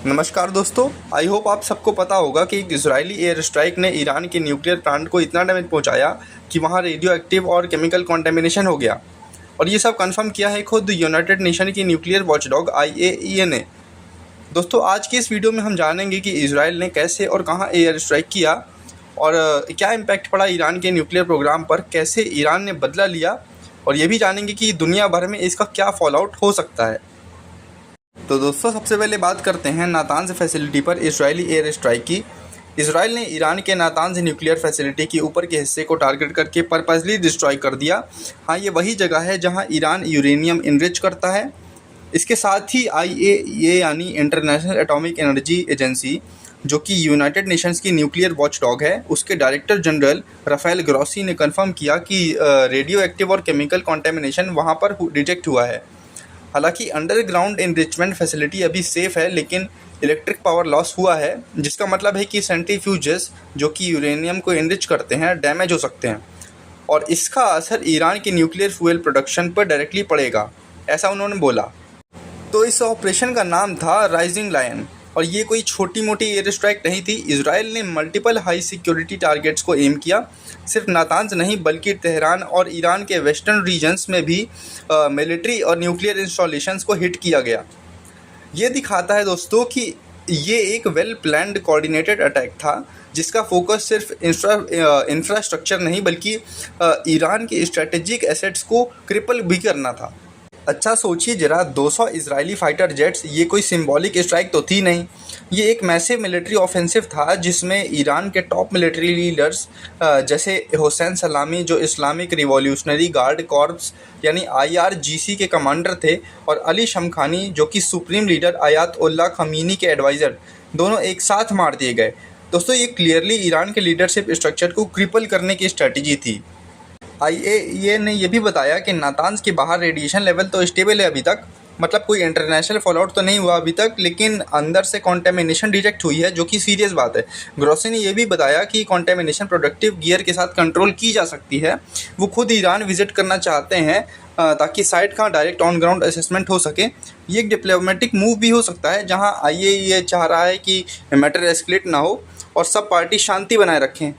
नमस्कार दोस्तों, I hope आप सबको पता होगा कि एक इजरायली एयर स्ट्राइक ने ईरान के न्यूक्लियर प्लांट को इतना डैमेज पहुंचाया कि वहां रेडियो एक्टिव और केमिकल कंटेमिनेशन हो गया। और ये सब कंफर्म किया है खुद यूनाइटेड नेशन की न्यूक्लियर वॉचडॉग IAEA ने। दोस्तों, आज की इस वीडियो में हम जानेंगे कि इजराइल ने कैसे और कहां एयर स्ट्राइक किया और क्या इम्पैक्ट पड़ा ईरान के न्यूक्लियर प्रोग्राम पर, कैसे ईरान ने बदला लिया, और ये भी जानेंगे कि दुनिया भर में इसका क्या फॉलआउट हो सकता है। तो दोस्तों, सबसे पहले बात करते हैं नातांज फैसिलिटी पर इजरायली एयर स्ट्राइक की। इजराइल ने ईरान के नातांज न्यूक्लियर फैसिलिटी के ऊपर के हिस्से को टारगेट करके पर्पसली डिस्ट्रॉय कर दिया। हाँ, ये वही जगह है जहां ईरान यूरेनियम इनरिच करता है। इसके साथ ही IAEA यानी इंटरनेशनल एटॉमिक एनर्जी एजेंसी, जो कि यूनाइटेड नेशंस की न्यूक्लियर वॉचडॉग है, उसके डायरेक्टर जनरल राफेल ग्रॉसी ने कन्फर्म किया कि रेडियो एक्टिव और केमिकल कॉन्टेमिनेशन वहाँ पर डिटेक्ट हुआ है। हालांकि अंडरग्राउंड इनरिचमेंट फैसिलिटी अभी सेफ है, लेकिन इलेक्ट्रिक पावर लॉस हुआ है, जिसका मतलब है कि सेंट्रीफ्यूजेस जो कि यूरेनियम को इनरिच करते हैं डैमेज हो सकते हैं और इसका असर ईरान के न्यूक्लियर फ्यूल प्रोडक्शन पर डायरेक्टली पड़ेगा, ऐसा उन्होंने बोला। तो इस ऑपरेशन का नाम था राइजिंग लायन और ये कोई छोटी मोटी एयर स्ट्राइक नहीं थी। इजराइल ने मल्टीपल हाई सिक्योरिटी टारगेट्स को एम किया। सिर्फ नातांज नहीं बल्कि तेहरान और ईरान के वेस्टर्न रीजन्स में भी मिलिट्री और न्यूक्लियर इंस्टॉलेशंस को हिट किया गया। ये दिखाता है दोस्तों कि ये एक वेल प्लान्ड कोऑर्डिनेटेड अटैक था, जिसका फोकस सिर्फ इंफ्रास्ट्रक्चर नहीं बल्कि ईरान के स्ट्रेटेजिक एसेट्स को क्रिपल भी करना था। अच्छा सोचिए जरा, 200 इजरायली फाइटर जेट्स, ये कोई सिंबॉलिक स्ट्राइक तो थी नहीं। ये एक मैसिव मिलिट्री ऑफेंसिव था जिसमें ईरान के टॉप मिलिट्री लीडर्स जैसे हुसैन सलामी, जो इस्लामिक रिवॉल्यूशनरी गार्ड कॉर्प्स यानी IRGC के कमांडर थे, और अली शमखानी, जो कि सुप्रीम लीडर आयतुल्लाह खमीनी के एडवाइज़र, दोनों एक साथ मार दिए गए। दोस्तों, ये क्लियरली ईरान के लीडरशिप स्ट्रक्चर को क्रिपल करने की स्ट्रेटजी थी। IAEA ने यह भी बताया कि नातांज के बाहर रेडिएशन लेवल तो स्टेबल है अभी तक, मतलब कोई इंटरनेशनल फॉलआउट तो नहीं हुआ अभी तक, लेकिन अंदर से कंटेमिनेशन डिटेक्ट हुई है, जो कि सीरियस बात है। ग्रोसी ने यह भी बताया कि कंटेमिनेशन प्रोडक्टिव गियर के साथ कंट्रोल की जा सकती है। वो खुद ईरान विजिट करना चाहते हैं ताकि साइट का डायरेक्ट ऑन ग्राउंड असेसमेंट हो सके। ये एक डिप्लोमेटिक मूव भी हो सकता है, जहाँ IAEA चाह रहा है कि मैटर एस्केलेट ना हो और सब पार्टी शांति बनाए रखें।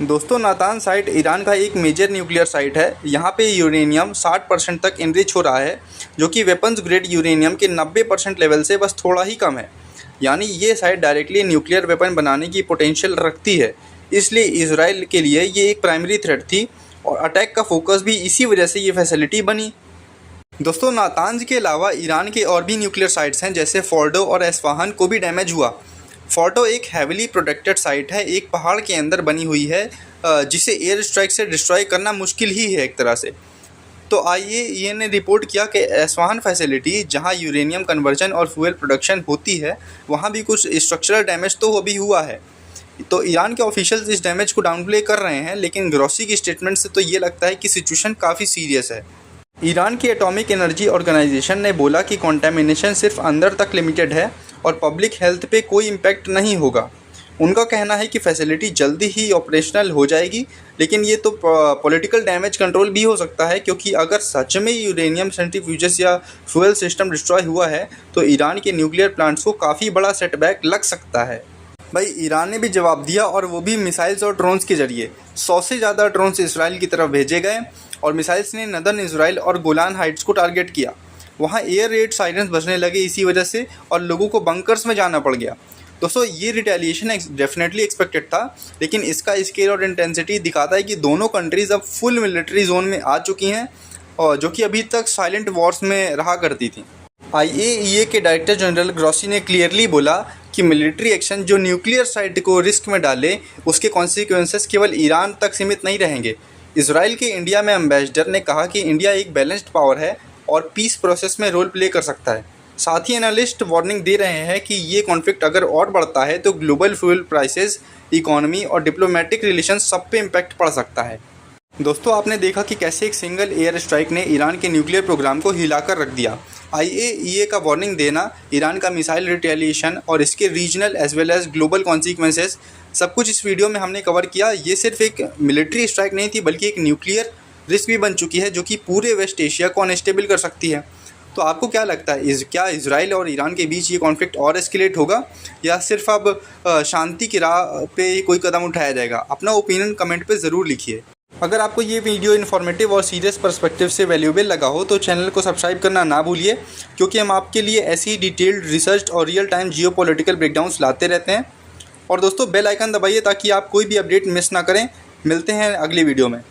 दोस्तों, नातांज साइट ईरान का एक मेजर न्यूक्लियर साइट है। यहाँ पे यूरेनियम 60% तक इनरिच हो रहा है, जो कि वेपन्स ग्रेड यूरेनियम के 90% लेवल से बस थोड़ा ही कम है। यानी ये साइट डायरेक्टली न्यूक्लियर वेपन बनाने की पोटेंशियल रखती है। इसलिए इजराइल के लिए ये एक प्राइमरी थ्रेट थी और अटैक का फोकस भी इसी वजह से ये फैसिलिटी बनी। दोस्तों, नातांज के अलावा ईरान के और भी न्यूक्लियर साइट्स हैं, जैसे फोर्डो और एस्फहान को भी डैमेज हुआ। फोर्डो एक हैविली प्रोटेक्टेड साइट है, एक पहाड़ के अंदर बनी हुई है, जिसे एयर स्ट्राइक से डिस्ट्रॉय करना मुश्किल ही है एक तरह से। तो IAEA ने रिपोर्ट किया कि एस्फहान फैसिलिटी, जहां यूरेनियम कन्वर्जन और फ्यूल प्रोडक्शन होती है, वहां भी कुछ स्ट्रक्चरल डैमेज तो अभी हुआ है। तो ईरान के ऑफिशियल्स इस डैमेज को डाउनप्ले कर रहे हैं, लेकिन ग्रॉसी की स्टेटमेंट से तो ये लगता है कि सिचुएशन काफ़ी सीरियस है। ईरान की एटॉमिक एनर्जी ऑर्गेनाइजेशन ने बोला कि कंटेमिनेशन सिर्फ अंदर तक लिमिटेड है और पब्लिक हेल्थ पे कोई इम्पैक्ट नहीं होगा। उनका कहना है कि फैसिलिटी जल्दी ही ऑपरेशनल हो जाएगी, लेकिन ये तो पॉलिटिकल डैमेज कंट्रोल भी हो सकता है, क्योंकि अगर सच में यूरेनियम सेंट्रीफ्यूजेस या फ्यूल सिस्टम डिस्ट्रॉय हुआ है तो ईरान के न्यूक्लियर प्लांट्स को काफ़ी बड़ा सेटबैक लग सकता है। भाई, ईरान ने भी जवाब दिया, और वो भी मिसाइल्स और ड्रोन्स के जरिए। 100 से ज़्यादा ड्रोन्स इसराइल की तरफ भेजे गए और मिसाइल्स ने नदर्न इसराइल और गोलान हाइट्स को टारगेट किया। वहाँ एयर रेड साइरेंस बजने लगे इसी वजह से, और लोगों को बंकर्स में जाना पड़ गया। दोस्तों, ये रिटेलिएशन डेफिनेटली एक्सपेक्टेड था, लेकिन इसका स्केल और इंटेंसिटी दिखाता है कि दोनों कंट्रीज़ अब फुल मिलिट्री जोन में आ चुकी हैं, और जो कि अभी तक साइलेंट वॉर्स में रहा करती थी। IAEA के डायरेक्टर जनरल ग्रॉसी ने क्लियरली बोला कि मिलिट्री एक्शन जो न्यूक्लियर साइट को रिस्क में डाले, उसके कॉन्सिक्वेंसेस केवल ईरान तक सीमित नहीं रहेंगे। इसराइल के इंडिया में एम्बेसडर ने कहा कि इंडिया एक बैलेंस्ड पावर है और पीस प्रोसेस में रोल प्ले कर सकता है। साथ ही एनालिस्ट वार्निंग दे रहे हैं कि ये कॉन्फ्लिक्ट अगर और बढ़ता है तो ग्लोबल फ्यूल प्राइसेस, इकोनॉमी और डिप्लोमेटिक रिलेशंस सब पे इम्पैक्ट पड़ सकता है। दोस्तों, आपने देखा कि कैसे एक सिंगल एयर स्ट्राइक ने ईरान के न्यूक्लियर प्रोग्राम को हिलाकर रख दिया। IAEA का वार्निंग देना, ईरान का मिसाइल रिटेलिएशन और इसके regional as well as global consequences, सब कुछ इस वीडियो में हमने कवर किया। ये सिर्फ एक मिलिट्री स्ट्राइक नहीं थी, बल्कि एक न्यूक्लियर रिस्क भी बन चुकी है, जो कि पूरे वेस्ट एशिया को अनस्टेबल कर सकती है। तो आपको क्या लगता है, क्या इजराइल और ईरान के बीच ये कॉन्फ्लिक्ट और एस्केलेट होगा या सिर्फ अब शांति की राह पे कोई कदम उठाया जाएगा? अपना ओपिनियन कमेंट पे ज़रूर लिखिए। अगर आपको ये वीडियो इन्फॉर्मेटिव और सीरियस पर्सपेक्टिव से वैल्यूएबल लगा हो तो चैनल को सब्सक्राइब करना ना भूलिए, क्योंकि हम आपके लिए ऐसी डिटेल्ड रिसर्च और रियल टाइम जियोपॉलिटिकल ब्रेकडाउन्स लाते रहते हैं। और दोस्तों बेल आइकन दबाइए ताकि आप कोई भी अपडेट मिस ना करें। मिलते हैं अगली वीडियो में।